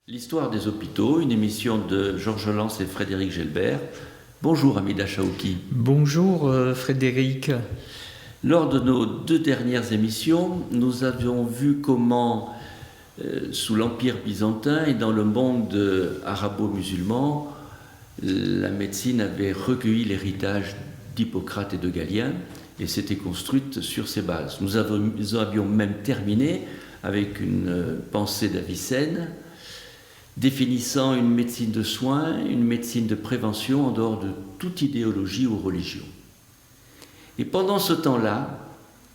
L'histoire des hôpitaux, une émission de Georges Lens et Frédéric Gelbert. Bonjour Hamida Chaouki. Bonjour Frédéric. Lors de nos deux dernières émissions, nous avions vu comment, sous l'Empire byzantin et dans le monde arabo-musulman, la médecine avait recueilli l'héritage d'Hippocrate et de Galien et s'était construite sur ces bases. Nous avions même terminé avec une pensée d'Avicenne, définissant une médecine de soins, une médecine de prévention en dehors de toute idéologie ou religion. Et pendant ce temps-là,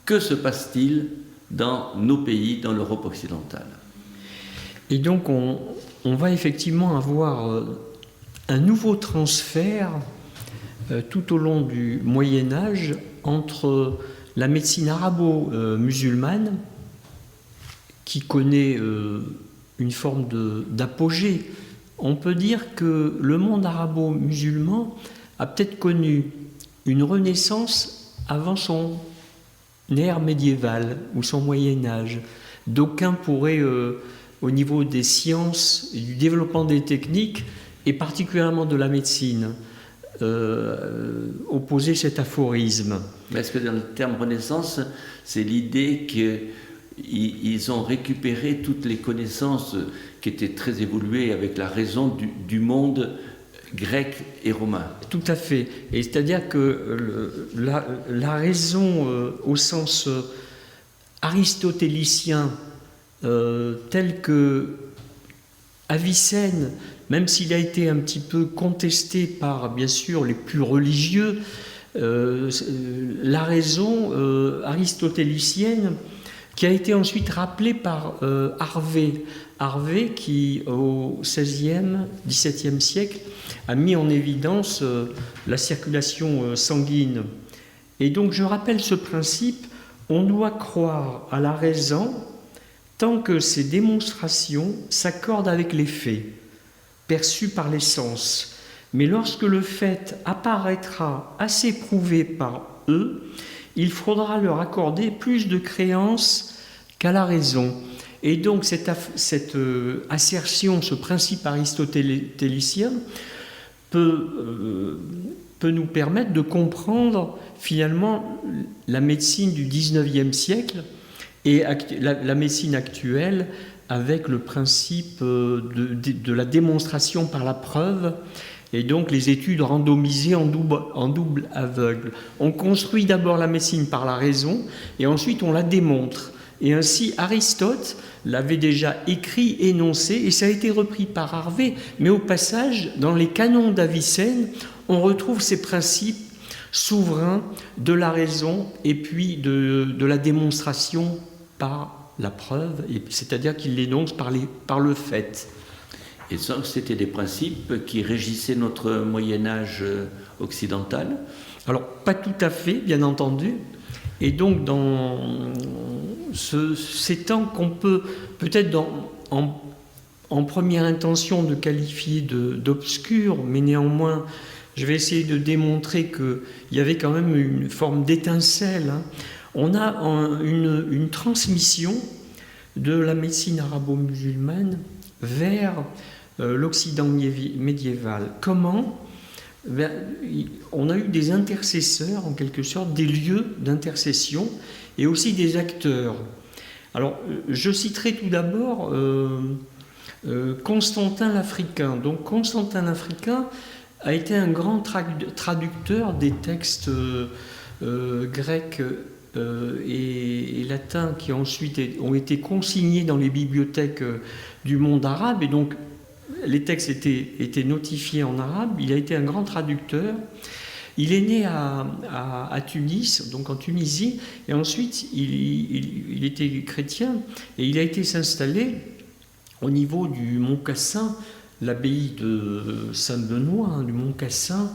que se passe-t-il dans nos pays, dans l'Europe occidentale? Et donc on va effectivement avoir un nouveau transfert tout au long du Moyen-Âge entre la médecine arabo-musulmane, qui connaît une forme d'apogée. On peut dire que le monde arabo-musulman a peut-être connu une renaissance avant son ère médiévale ou son Moyen-Âge. D'aucuns pourraient, au niveau des sciences et du développement des techniques, et particulièrement de la médecine, opposer cet aphorisme. Mais est-ce que dans le terme renaissance, c'est l'idée qu'ils ont récupéré toutes les connaissances qui étaient très évoluées avec la raison du monde grec et romain? Tout à fait. Et c'est-à-dire que la raison au sens aristotélicien, tel que Avicenne, même s'il a été un petit peu contesté par, bien sûr, les plus religieux, la raison aristotélicienne qui a été ensuite rappelée par Harvey. Harvey qui, au XVIe, XVIIe siècle, a mis en évidence la circulation sanguine. Et donc, je rappelle ce principe, on doit croire à la raison tant que ces démonstrations s'accordent avec les faits, perçus par les sens. Mais lorsque le fait apparaîtra assez prouvé par eux, il faudra leur accorder plus de créance qu'à la raison. Et donc cette assertion, ce principe aristotélicien peut nous permettre de comprendre finalement la médecine du XIXe siècle et la médecine actuelle avec le principe de la démonstration par la preuve et donc les études randomisées en double aveugle. On construit d'abord la médecine par la raison et ensuite on la démontre. Et ainsi Aristote l'avait déjà écrit, énoncé, et ça a été repris par Harvey, mais au passage, dans les canons d'Avicenne, on retrouve ces principes souverains de la raison et puis de la démonstration par la preuve, c'est-à-dire qu'il l'énonce par le fait. Et ça, c'était des principes qui régissaient notre Moyen-Âge occidental? Alors, pas tout à fait, bien entendu. Et donc, dans ces temps qu'on peut, peut-être en première intention, de qualifier d'obscurs, mais néanmoins, je vais essayer de démontrer qu'il y avait quand même une forme d'étincelle. On a une transmission de la médecine arabo-musulmane vers l'Occident médiéval. Comment ? On a eu des intercesseurs, en quelque sorte, des lieux d'intercession et aussi des acteurs. Alors, je citerai tout d'abord Constantin l'Africain. Donc, Constantin l'Africain a été un grand traducteur des textes grecs et latins qui ensuite ont été consignés dans les bibliothèques du monde arabe. Et donc, les textes étaient notifiés en arabe. Il a été un grand traducteur. Il est né à Tunis, donc en Tunisie, et ensuite il était chrétien et il a été s'installer au niveau du Mont Cassin, l'abbaye de Saint-Benoît, du Mont Cassin,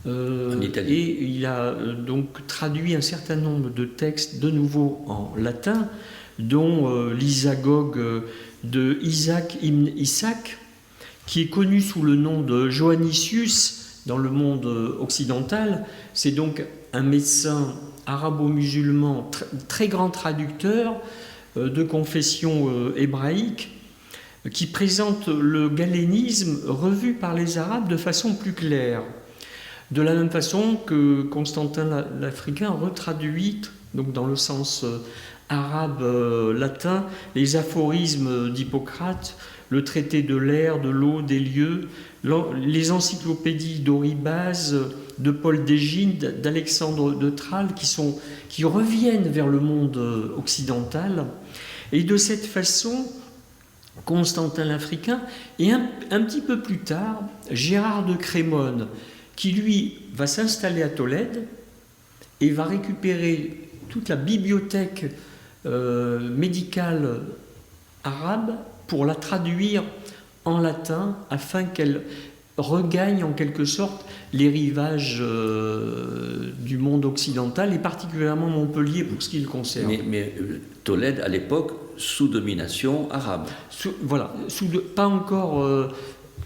en Italie. Et il a donc traduit un certain nombre de textes de nouveau en latin, dont l'Isagogue de Isaac ibn Isaac, qui est connu sous le nom de Joannicius dans le monde occidental. C'est donc un médecin arabo-musulman, très grand traducteur de confession hébraïque, qui présente le galénisme revu par les Arabes de façon plus claire. De la même façon que Constantin l'Africain retraduit, donc dans le sens arabe latin, les aphorismes d'Hippocrate, le traité de l'air, de l'eau, des lieux, les encyclopédies d'Oribase, de Paul d'Égine, d'Alexandre de Tralles, qui reviennent vers le monde occidental. Et de cette façon, Constantin l'Africain, et un petit peu plus tard, Gérard de Crémone, qui lui va s'installer à Tolède et va récupérer toute la bibliothèque médicale arabe pour la traduire en latin afin qu'elle regagne en quelque sorte les rivages du monde occidental et particulièrement Montpellier pour ce qui le concerne. Mais Tolède à l'époque sous domination arabe. Voilà, pas encore.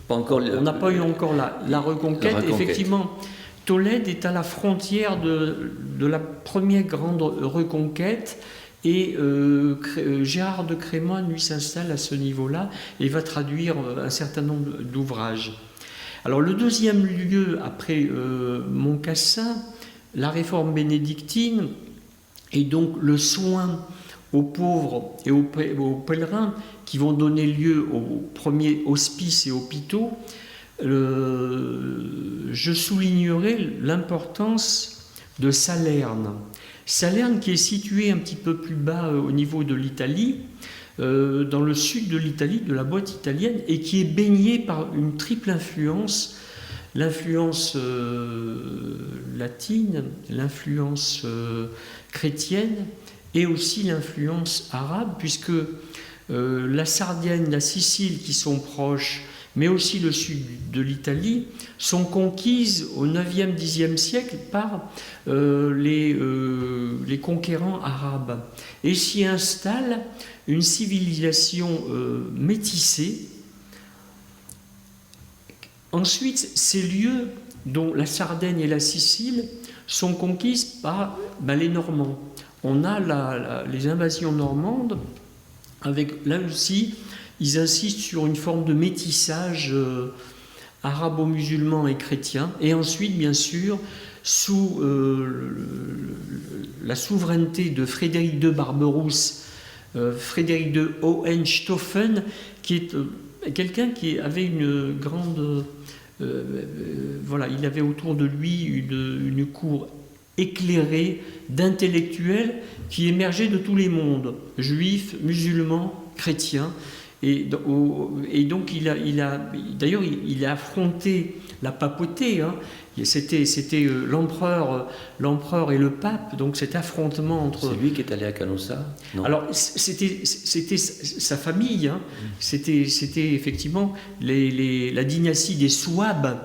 On n'a pas eu encore la reconquête. Effectivement, Tolède est à la frontière de la première grande reconquête. Et Gérard de Crémone, lui, s'installe à ce niveau-là et va traduire un certain nombre d'ouvrages. Alors, le deuxième lieu, après Montcassin, la réforme bénédictine, et donc le soin aux pauvres et aux pèlerins qui vont donner lieu aux premiers hospices et hôpitaux, je soulignerai l'importance de Salerne. Salerne qui est situé un petit peu plus bas au niveau de l'Italie, dans le sud de l'Italie, de la boîte italienne, et qui est baigné par une triple influence, l'influence latine, l'influence chrétienne et aussi l'influence arabe, puisque la Sardaigne, la Sicile qui sont proches, mais aussi le sud de l'Italie, sont conquises au 9e, 10e siècle par les conquérants arabes. Et s'y installe une civilisation métissée. Ensuite, ces lieux, dont la Sardaigne et la Sicile, sont conquises par les Normands. On a les invasions normandes, avec là aussi, ils insistent sur une forme de métissage arabo-musulman et chrétien. Et ensuite, bien sûr, sous la souveraineté de Frédéric II Barberousse, Frédéric II Hohenstaufen, qui est quelqu'un qui avait une grande... voilà, il avait autour de lui une cour éclairée d'intellectuels qui émergeaient de tous les mondes, juifs, musulmans, chrétiens. Et donc il a affronté la papauté. Hein. C'était l'empereur et le pape, donc cet affrontement entre... C'est lui qui est allé à Canossa? Non. Alors c'était sa famille. Hein. C'était effectivement la dynastie des Souabes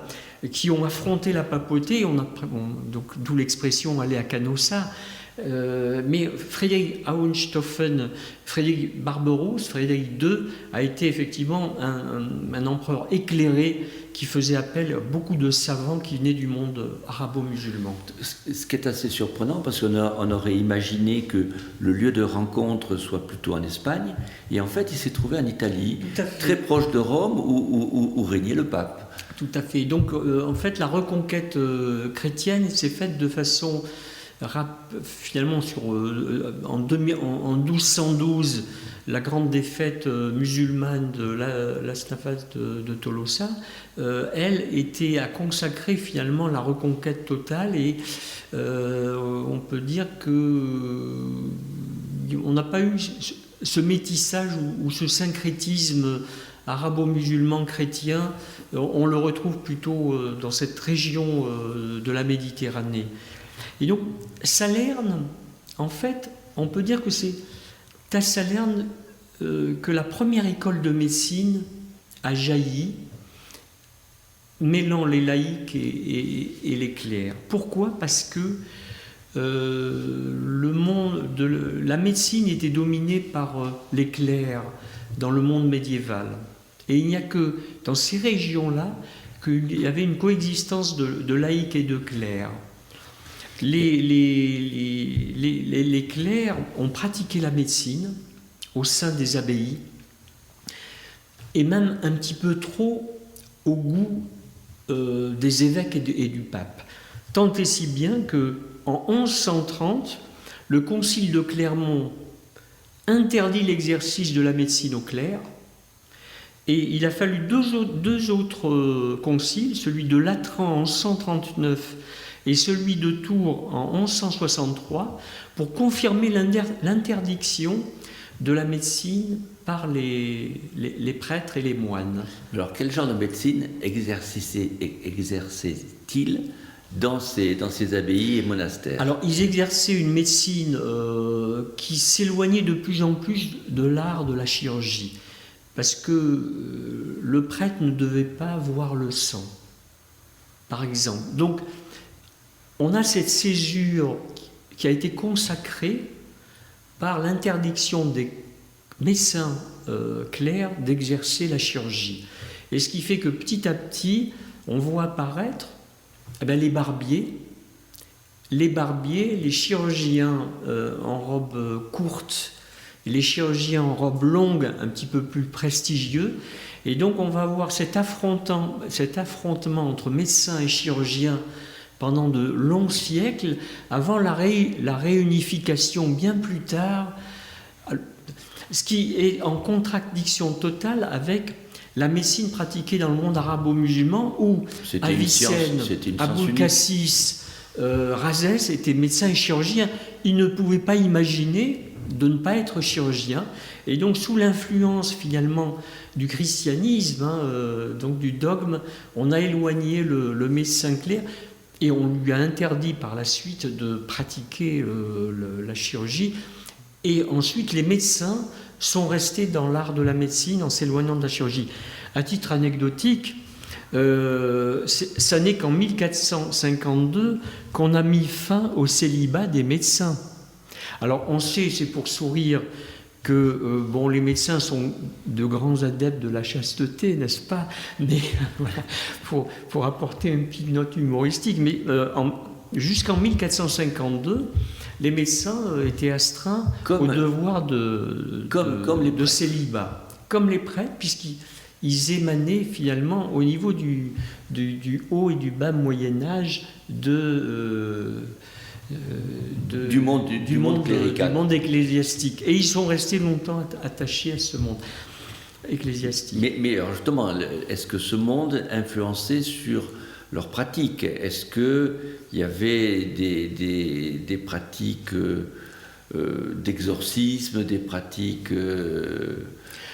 qui ont affronté la papauté. Donc d'où l'expression aller à Canossa. Mais Frédéric Hohenstaufen, Frédéric Barberousse, Frédéric II a été effectivement un empereur éclairé qui faisait appel à beaucoup de savants qui venaient du monde arabo-musulman. Ce qui est assez surprenant parce qu'on aurait imaginé que le lieu de rencontre soit plutôt en Espagne et en fait il s'est trouvé en Italie, très proche de Rome où régnait le pape. Tout à fait. Donc en fait la reconquête chrétienne s'est faite de façon... Finalement, en 1212, la grande défaite musulmane de l'Astafas de Tolosa, elle a consacré finalement la reconquête totale et on peut dire qu'on n'a pas eu ce métissage ou ce syncrétisme arabo-musulman chrétien, on le retrouve plutôt dans cette région de la Méditerranée. Et donc, Salerne, en fait, on peut dire que c'est à Salerne que la première école de médecine a jailli, mêlant les laïcs et les clercs. Pourquoi ? Parce que la médecine était dominée par les clercs dans le monde médiéval. Et il n'y a que dans ces régions-là qu'il y avait une coexistence de laïcs et de clercs. Les clercs ont pratiqué la médecine au sein des abbayes et même un petit peu trop au goût des évêques et du pape. Tant et si bien qu'en 1130, le concile de Clermont interdit l'exercice de la médecine au clerc, et il a fallu deux autres conciles, celui de Latran en 1139 et celui de Tours en 1163, pour confirmer l'interdiction de la médecine par les prêtres et les moines. Alors, quel genre de médecine exerçaient-ils dans ces abbayes et monastères? Alors, ils exerçaient une médecine qui s'éloignait de plus en plus de l'art de la chirurgie, parce que le prêtre ne devait pas voir le sang, par exemple. Donc, on a cette césure qui a été consacrée par l'interdiction des médecins clercs d'exercer la chirurgie. Et ce qui fait que petit à petit, on voit apparaître les barbiers, les chirurgiens en robe courte, les chirurgiens en robe longue, un petit peu plus prestigieux. Et donc on va avoir cet affrontement entre médecins et chirurgiens pendant de longs siècles, avant la réunification bien plus tard, ce qui est en contradiction totale avec la médecine pratiquée dans le monde arabo-musulman, où Avicenne, Aboul Cassis, Razès étaient médecins et chirurgiens. Ils ne pouvaient pas imaginer de ne pas être chirurgiens. Et donc, sous l'influence finalement du christianisme, donc du dogme, on a éloigné le médecin clerc et on lui a interdit par la suite de pratiquer la chirurgie. Et ensuite, les médecins sont restés dans l'art de la médecine en s'éloignant de la chirurgie. À titre anecdotique, ça n'est qu'en 1452 qu'on a mis fin au célibat des médecins. Alors on sait, c'est pour sourire, que les médecins sont de grands adeptes de la chasteté, n'est-ce pas? Mais voilà, pour apporter une petite note humoristique, mais jusqu'en 1452, les médecins étaient astreints au devoir de célibat, comme les prêtres, puisqu'ils émanaient finalement au niveau du haut et du bas Moyen-Âge du monde ecclésiastique. Et ils sont restés longtemps attachés à ce monde ecclésiastique. Mais alors justement, est-ce que ce monde influençait sur leurs pratiques? Est-ce qu'il y avait des pratiques d'exorcisme, des pratiques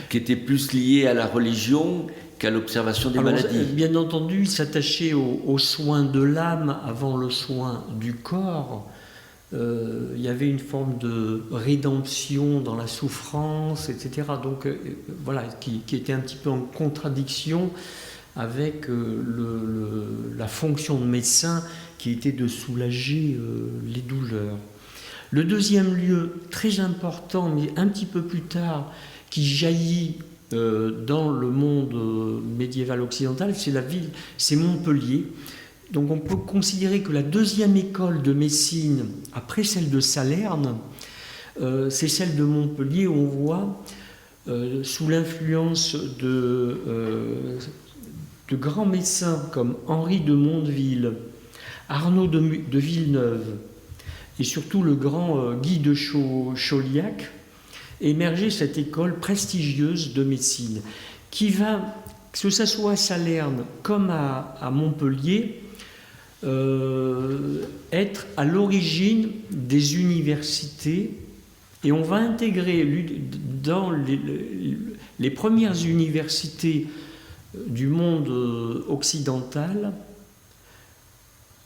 qui étaient plus liées à la religion qu'à l'observation des maladies? Bien entendu, ils s'attachaient aux soins de l'âme avant le soin du corps. Il y avait une forme de rédemption dans la souffrance, etc. Donc voilà, qui était un petit peu en contradiction avec la fonction de médecin qui était de soulager les douleurs. Le deuxième lieu, très important, mais un petit peu plus tard, qui jaillit dans le monde médiéval occidental, c'est Montpellier. Donc on peut considérer que la deuxième école de médecine, après celle de Salerne, c'est celle de Montpellier, où on voit, sous l'influence de grands médecins comme Henri de Mondeville, Arnaud de Villeneuve et surtout le grand Guy de Chauliac, émerger cette école prestigieuse de médecine qui va, que ce soit à Salerne comme à Montpellier, être à l'origine des universités, et on va intégrer dans les premières universités du monde occidental.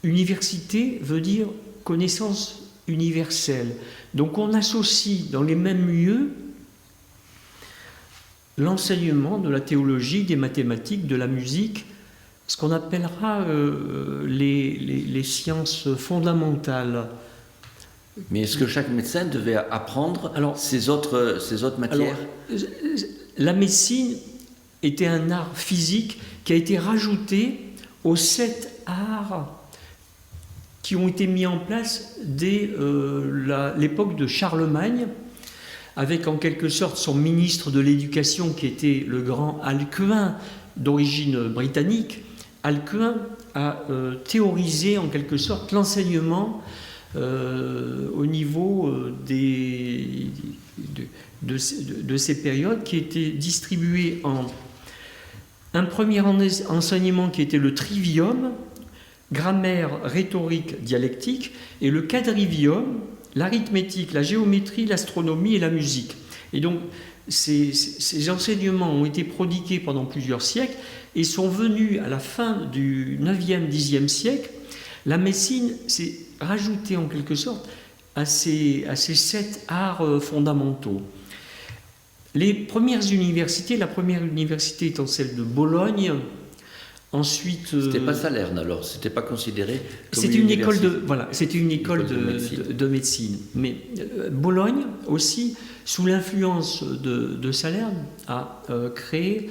Université veut dire connaissance universelle. Donc on associe dans les mêmes lieux l'enseignement de la théologie, des mathématiques, de la musique, ce qu'on appellera les sciences fondamentales. Mais est-ce que chaque médecin devait apprendre ces autres matières? La médecine était un art physique qui a été rajouté aux 7 arts qui ont été mis en place dès l'époque de Charlemagne, avec en quelque sorte son ministre de l'Éducation qui était le grand Alcuin, d'origine britannique. Alcuin a théorisé en quelque sorte l'enseignement au niveau de ces périodes, qui étaient distribuées en un premier enseignement qui était le trivium, grammaire, rhétorique, dialectique, et le quadrivium, l'arithmétique, la géométrie, l'astronomie et la musique. Et donc, ces enseignements ont été prodigués pendant plusieurs siècles et sont venus à la fin du 9e, 10e siècle. La médecine s'est rajoutée en quelque sorte à ces 7 arts fondamentaux. Les premières universités, la première université étant celle de Bologne. Ensuite, c'était pas Salerne alors, c'était pas considéré comme c'était une école médecine. de médecine. Mais Bologne aussi, sous l'influence de Salerne, a créé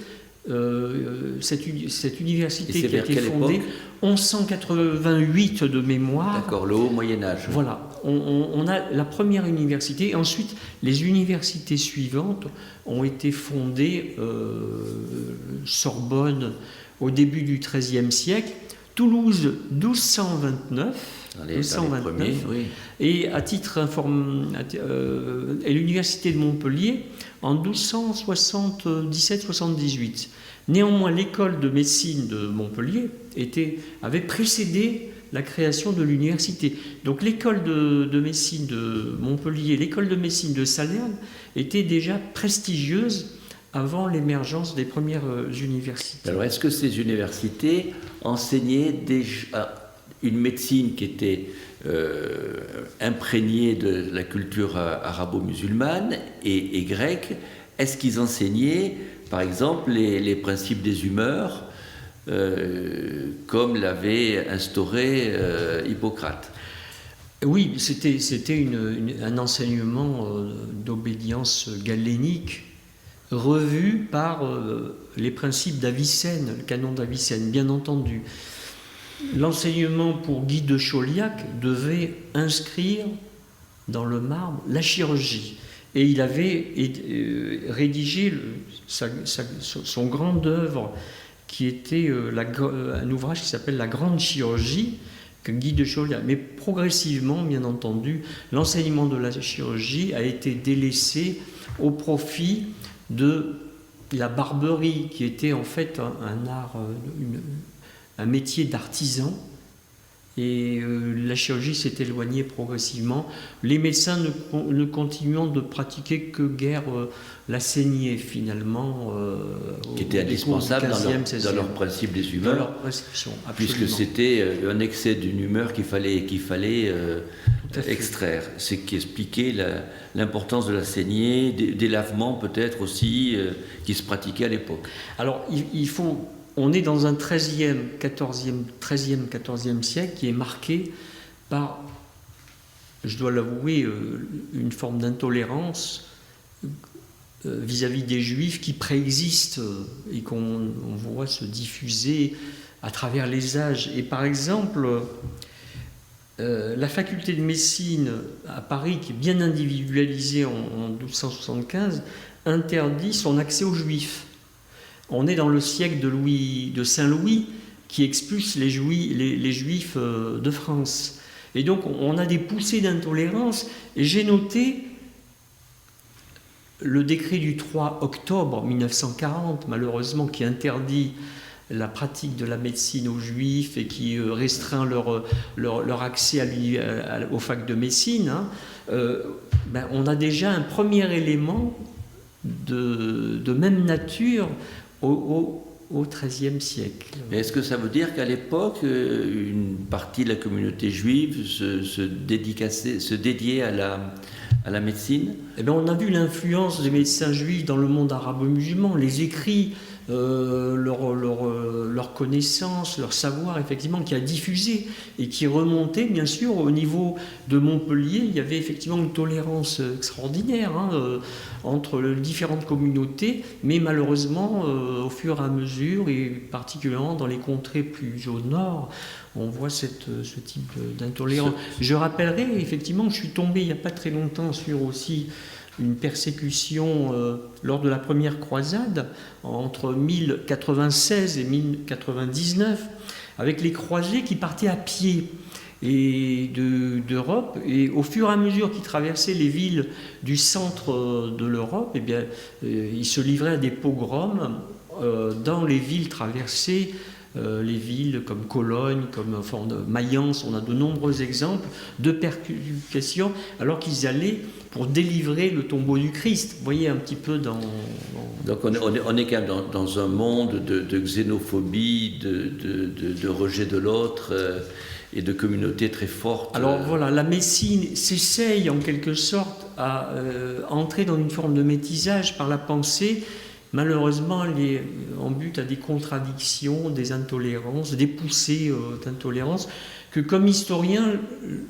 cette université qui a été fondée en 1188 de mémoire. D'accord, le haut Moyen-Âge. Voilà, on a la première université, et ensuite les universités suivantes ont été fondées, Sorbonne au début du XIIIe siècle, Toulouse 1229, oui. Et à titre et l'université de Montpellier en 1277-78. Néanmoins, l'école de médecine de Montpellier avait précédé la création de l'université. Donc l'école de médecine de Montpellier, l'école de médecine de Salerne étaient déjà prestigieuses avant l'émergence des premières universités. Alors, est-ce que ces universités enseignaient déjà une médecine qui était imprégnée de la culture arabo-musulmane et grecque? Est-ce qu'ils enseignaient, par exemple, les principes des humeurs, comme l'avait instauré Hippocrate? Oui, c'était un enseignement d'obédience galénique, revu par les principes d'Avicenne, le canon d'Avicenne, bien entendu. L'enseignement pour Guy de Chauliac devait inscrire dans le marbre la chirurgie. Et il avait rédigé son grande œuvre, qui était un ouvrage qui s'appelle La Grande Chirurgie, que Guy de Chauliac. Mais progressivement, bien entendu, l'enseignement de la chirurgie a été délaissé au profit de la barberie, qui était en fait un art, un métier d'artisan. Et la chirurgie s'est éloignée progressivement. Les médecins ne continuant de pratiquer que guère la saignée, finalement. Qui était indispensable dans leur principe des humeurs. Dans leur prescription, puisque c'était un excès d'une humeur qu'il fallait extraire. Ce qui expliquait l'importance de la saignée, des lavements peut-être aussi, qui se pratiquaient à l'époque. Alors, on est dans un 13e, 14e siècle qui est marqué par, je dois l'avouer, une forme d'intolérance vis-à-vis des Juifs qui préexiste et qu'on voit se diffuser à travers les âges. Et par exemple, la faculté de médecine à Paris, qui est bien individualisée en 1275, interdit son accès aux Juifs. On est dans le siècle de Saint-Louis, qui expulse les Juifs de France. Et donc on a des poussées d'intolérance. Et j'ai noté le décret du 3 octobre 1940, malheureusement, qui interdit la pratique de la médecine aux Juifs et qui restreint leur accès aux facs de médecine. On a déjà un premier élément de même nature au XIIIe siècle. Mais est-ce que ça veut dire qu'à l'époque, une partie de la communauté juive se dédiait à la médecine? On a vu l'influence des médecins juifs dans le monde arabo-musulman, les écrits, leur connaissance, leur savoir, effectivement, qui a diffusé et qui remontait, bien sûr, au niveau de Montpellier. Il y avait effectivement une tolérance extraordinaire entre les différentes communautés, mais malheureusement, au fur et à mesure, et particulièrement dans les contrées plus au nord, on voit ce type d'intolérance. Je rappellerai, effectivement, je suis tombé il n'y a pas très longtemps sur aussi une persécution lors de la première croisade entre 1096 et 1099, avec les croisés qui partaient à pied d'Europe, et au fur et à mesure qu'ils traversaient les villes du centre de l'Europe, eh bien, ils se livraient à des pogroms dans les villes traversées, les villes comme Cologne, comme Mayence. On a de nombreux exemples de persécutions alors qu'ils allaient pour délivrer le tombeau du Christ. Vous voyez un petit peu dans... Donc on est quand même dans un monde de xénophobie, de rejet de l'autre, et de communautés très fortes. Alors voilà, la Messine s'essaye en quelque sorte à entrer dans une forme de métissage par la pensée. Malheureusement, on bute à des contradictions, des intolérances, des poussées d'intolérance que, comme historien,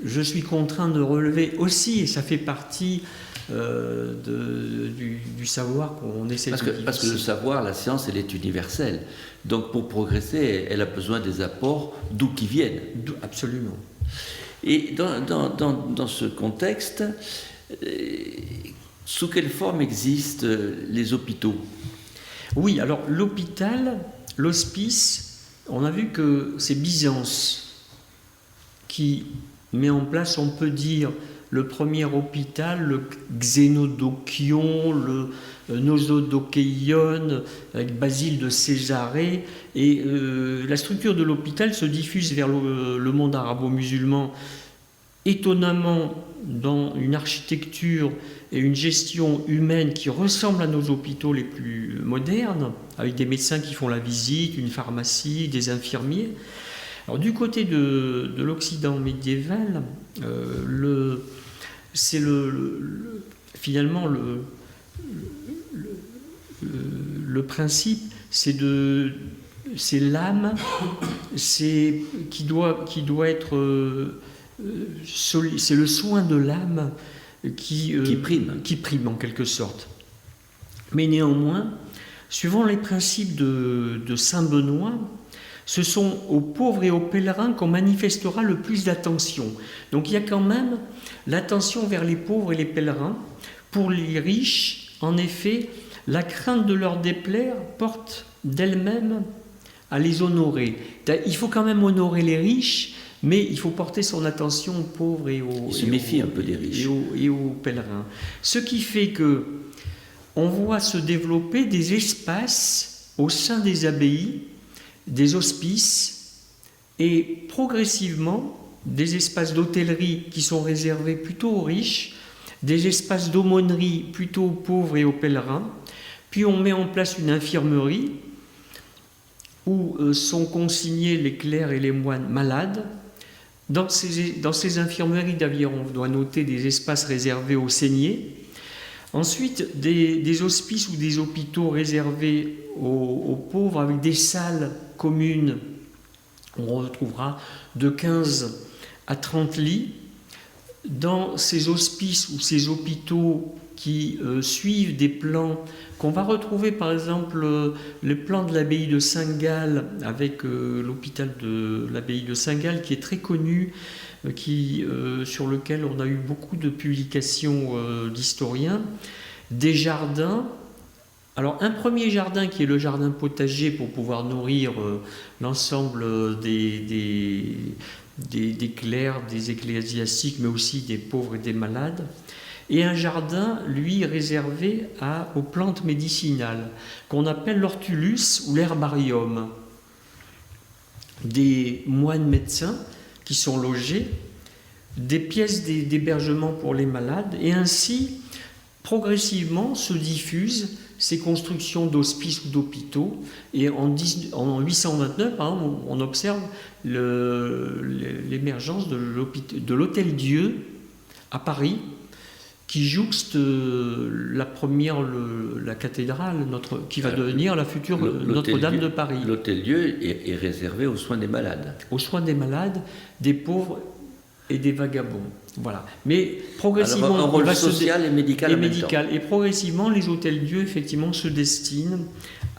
je suis contraint de relever aussi, et ça fait partie du savoir qu'on essaie de vivre. Parce que le savoir, la science, elle est universelle. Donc pour progresser, elle a besoin des apports d'où qu'ils viennent. Absolument. Et dans ce contexte, sous quelle forme existent les hôpitaux ? Oui, alors l'hôpital, l'hospice, on a vu que c'est Byzance qui met en place, on peut dire, le premier hôpital, le Xénodokion, le Nosodokeion, avec Basile de Césarée. Et la structure de l'hôpital se diffuse vers le monde arabo-musulman, étonnamment dans une architecture et une gestion humaine qui ressemblent à nos hôpitaux les plus modernes, avec des médecins qui font la visite, une pharmacie, des infirmiers. Alors, du côté de l'Occident médiéval, finalement le principe, c'est l'âme, qui doit être c'est le soin de l'âme qui prime en quelque sorte. Mais néanmoins, suivant les principes de saint Benoît, ce sont aux pauvres et aux pèlerins qu'on manifestera le plus d'attention. Donc il y a quand même l'attention vers les pauvres et les pèlerins. Pour les riches, en effet, la crainte de leur déplaire porte d'elle-même à les honorer. Il faut quand même honorer les riches, mais il faut porter son attention aux pauvres et aux... Il se méfie un peu des riches. Et aux pèlerins. Ce qui fait que on voit se développer des espaces au sein des abbayes, des hospices, et progressivement des espaces d'hôtellerie qui sont réservés plutôt aux riches, des espaces d'aumônerie plutôt aux pauvres et aux pèlerins. Puis on met en place une infirmerie où sont consignés les clercs et les moines malades. Dans ces infirmeries, d'ailleurs, on doit noter des espaces réservés aux saignés. Ensuite, des hospices ou des hôpitaux réservés aux pauvres avec des salles communes. On retrouvera de 15 à 30 lits. Dans ces hospices ou ces hôpitaux qui suivent des plans qu'on va retrouver, par exemple, le plan de l'abbaye de Saint-Gall avec l'hôpital de l'abbaye de Saint-Gall qui est très connu, sur lequel on a eu beaucoup de publications d'historiens, des jardins. Alors un premier jardin qui est le jardin potager pour pouvoir nourrir l'ensemble des clercs, des ecclésiastiques, mais aussi des pauvres et des malades. Et un jardin, lui, réservé aux plantes médicinales, qu'on appelle l'hortulus ou l'herbarium. Des moines médecins qui sont logés, des pièces d'hébergement pour les malades, et ainsi, progressivement, se diffusent ces constructions d'hospices ou d'hôpitaux. Et en 829, par exemple, on observe l'émergence de l'Hôtel-Dieu à Paris, qui jouxte la cathédrale, qui va devenir la future Notre-Dame de Paris. L'Hôtel-Dieu est réservé aux soins des malades. Aux soins des malades, des pauvres et des vagabonds. Voilà. Mais progressivement, alors, un rôle social et médical. Et progressivement, les hôtels-dieux, effectivement, se destinent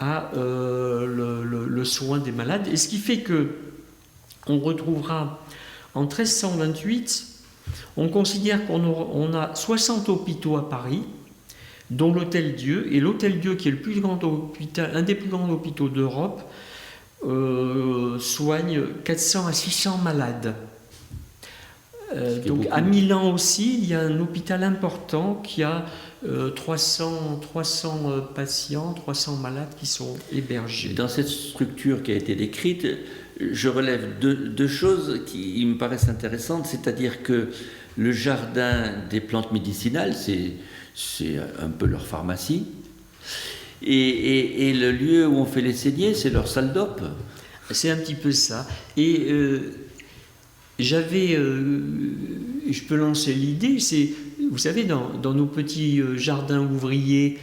à le soin des malades. Et ce qui fait que on retrouvera en 1328, on considère qu'on a 60 hôpitaux à Paris, dont l'Hôtel-Dieu. Et l'Hôtel-Dieu, qui est le plus grand hôpital, un des plus grands hôpitaux d'Europe, soigne 400 à 600 malades. Donc à Milan aussi, il y a un hôpital important qui a 300 patients, 300 malades qui sont hébergés. Dans cette structure qui a été décrite, je relève deux choses qui me paraissent intéressantes, c'est-à-dire que le jardin des plantes médicinales, c'est un peu leur pharmacie, et le lieu où on fait les saignées, c'est leur salle d'op. C'est un petit peu ça. Et je peux lancer l'idée, c'est, vous savez, dans nos petits jardins ouvriers,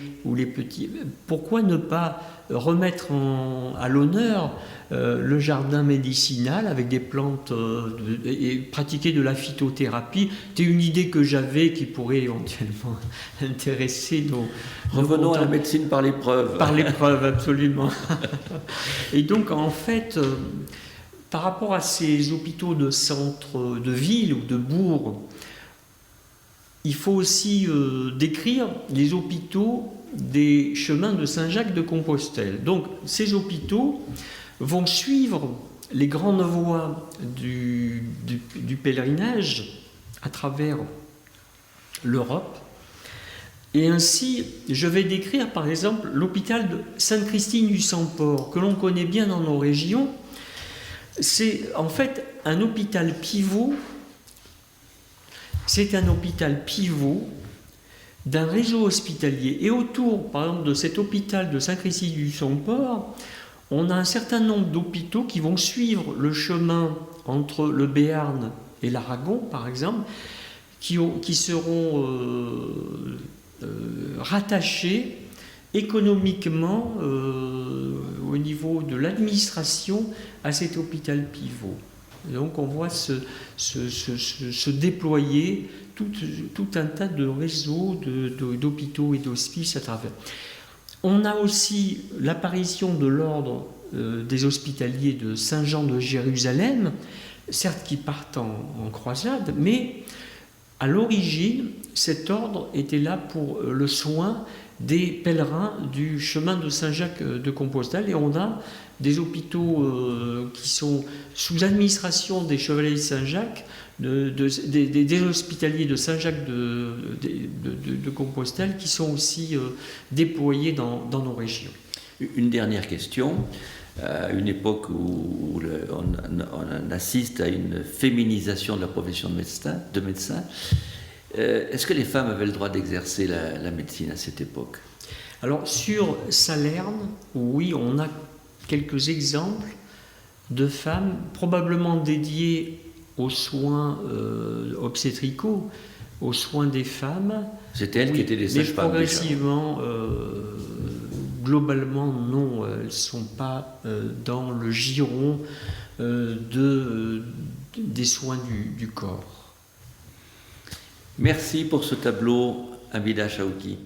pourquoi ne pas remettre à l'honneur le jardin médicinal avec des plantes et pratiquer de la phytothérapie. C'est une idée que j'avais qui pourrait éventuellement intéresser nos... Revenons à la médecine par l'épreuve. Par l'épreuve, absolument. Et donc, en fait, par rapport à ces hôpitaux de centre de ville ou de bourg, il faut aussi décrire les hôpitaux des chemins de Saint-Jacques-de-Compostelle. Donc, ces hôpitaux vont suivre les grandes voies du pèlerinage à travers l'Europe. Et ainsi, je vais décrire par exemple l'hôpital de Sainte-Christine du Sang-Port, que l'on connaît bien dans nos régions. C'est en fait un hôpital pivot. C'est un hôpital pivot d'un réseau hospitalier. Et autour, par exemple, de cet hôpital de Sainte-Christine du Sang-Port, on a un certain nombre d'hôpitaux qui vont suivre le chemin entre le Béarn et l'Aragon, par exemple, qui seront rattachés économiquement au niveau de l'administration à cet hôpital pivot. Donc on voit se déployer tout un tas de réseaux d'hôpitaux et d'hospices à travers. On a aussi l'apparition de l'ordre des hospitaliers de Saint-Jean de Jérusalem, certes qui partent en croisade, mais à l'origine, cet ordre était là pour le soin des pèlerins du chemin de Saint-Jacques de Compostelle, et on a des hôpitaux qui sont sous administration des chevaliers de Saint-Jacques, des hospitaliers de Saint-Jacques de Compostelle qui sont aussi déployés dans nos régions. Une dernière question. À une époque où on assiste à une féminisation de la profession de médecin, est-ce que les femmes avaient le droit d'exercer la médecine à cette époque? Alors sur Salerne, oui, on a quelques exemples de femmes probablement dédiées aux soins obstétricaux, aux soins des femmes. C'était elles qui étaient des sages-femmes. Mais progressivement, globalement, non, elles ne sont pas dans le giron des soins du corps. Merci pour ce tableau, Hamida Chawki.